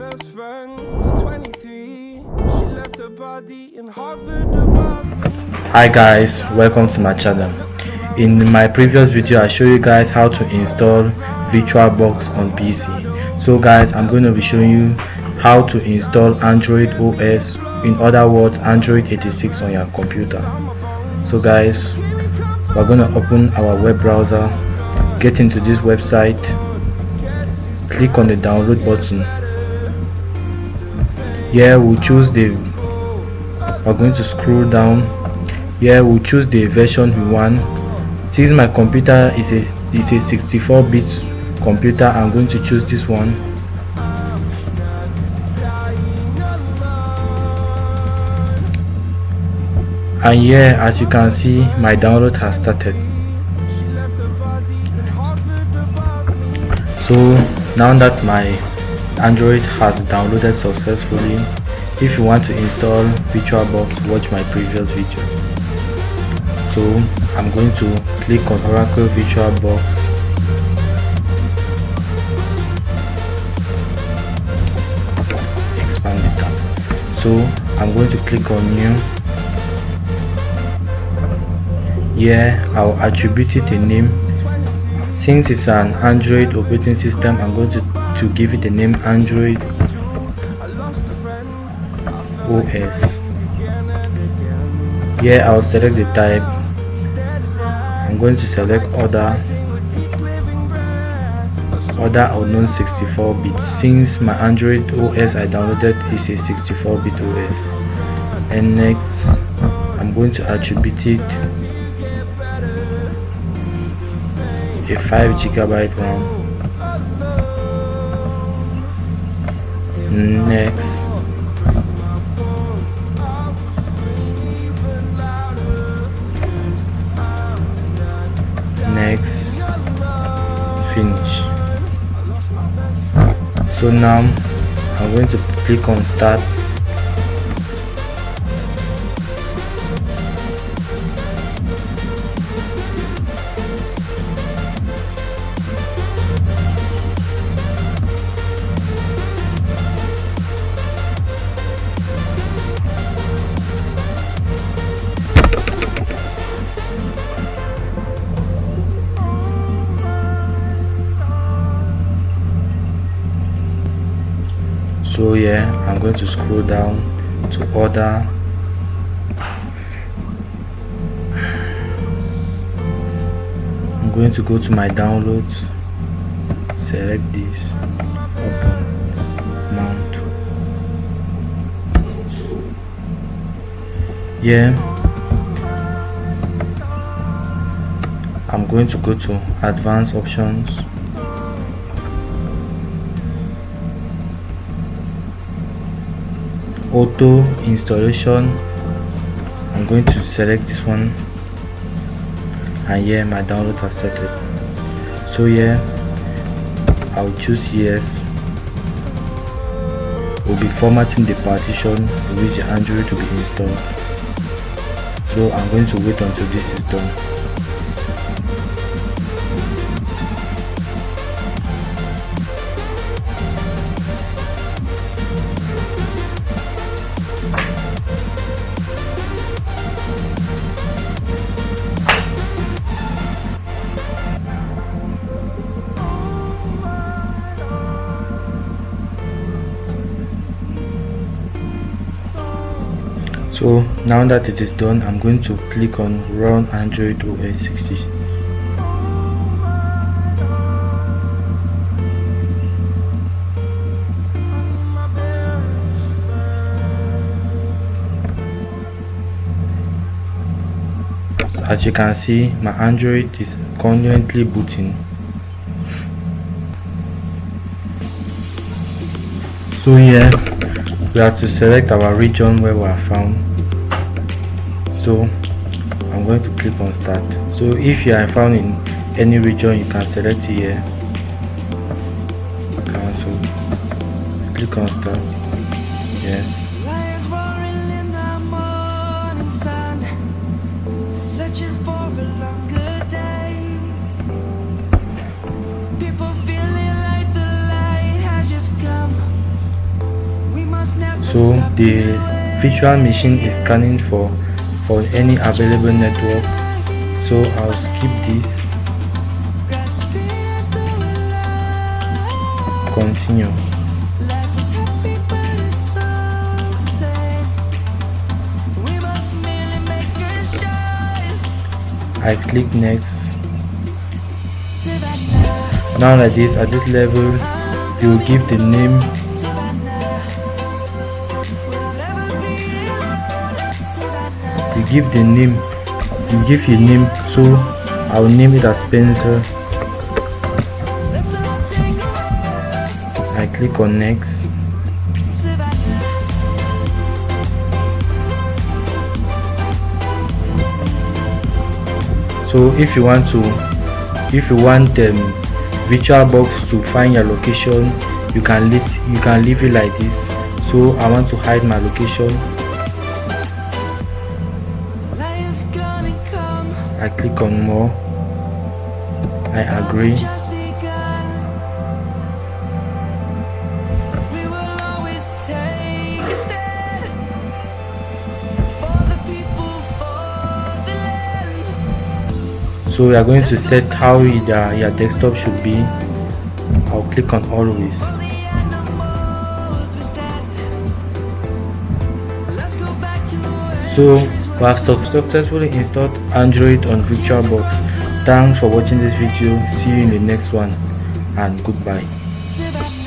best friend, 23. She left her body in Harvard above me. Hi guys, welcome to my channel. In my previous video I showed you guys how to install virtualbox on PC. So guys, I'm going to be showing you how to install Android OS, in other words Android 86 on your computer. So guys, we're going to open our web browser, get into this website, click on the download button. Here we're going to scroll down. Here we'll choose the version we want. Since my computer is a 64-bit computer, I'm going to choose this one. And here, as you can see, my download has started. So now that my Android has downloaded successfully, if you want to install VirtualBox, watch my previous video. So I'm going to click on Oracle VirtualBox. Expand it down. So I'm going to click on new. Here I'll attribute it a name. Since it's an Android operating system, I'm going to give it the name Android OS. Here I'll select the type. I'm going to select other unknown 64-bit. Since my Android OS I downloaded is a 64-bit OS. And next I'm going to attribute it a 5GB RAM. Next finish. So now I'm going to click on start. So yeah, I'm going to scroll down to order. I'm going to go to my downloads, select this, open, mount. Yeah, I'm going to go to advanced options. Auto installation. I'm going to select this one, and here my download has started. So here I'll choose yes. We'll be formatting the partition in which the Android will be installed. So I'm going to wait until this is done. So now that it is done, I'm going to click on run Android OS 60. As you can see, my Android is currently booting. So here we have to select our region where we are found. So I'm going to click on start. So if you are found in any region, you can select here, cancel, click on start, yes. Lions roaring in the morning sun, searching for a longer day. People feeling like the light has just come. So the virtual machine is scanning for any available network, so I'll skip this. Continue. Life is happy, but it's so insane. We must merely make a start. I click next. Savannah, Now like this, at this level you will give the name. Savannah, we'll never be alone. Savannah, You give the name, you give your name, so I'll name it as Spencer. let's all take a ride. I click on next. Savannah, So if you want VirtualBox to find your location, you can leave it like this. So I want to hide my location. lion's gonna come. I click on more. I agree. Just begun. We will always take a stand for the people, for the land. So we are going to set how your desktop should be. I'll click on always. For the animals we stand. Let's go back to where So trees were we have successfully installed Android on VirtualBox. Thanks for watching this video. See you in the next one, and goodbye. Savannah.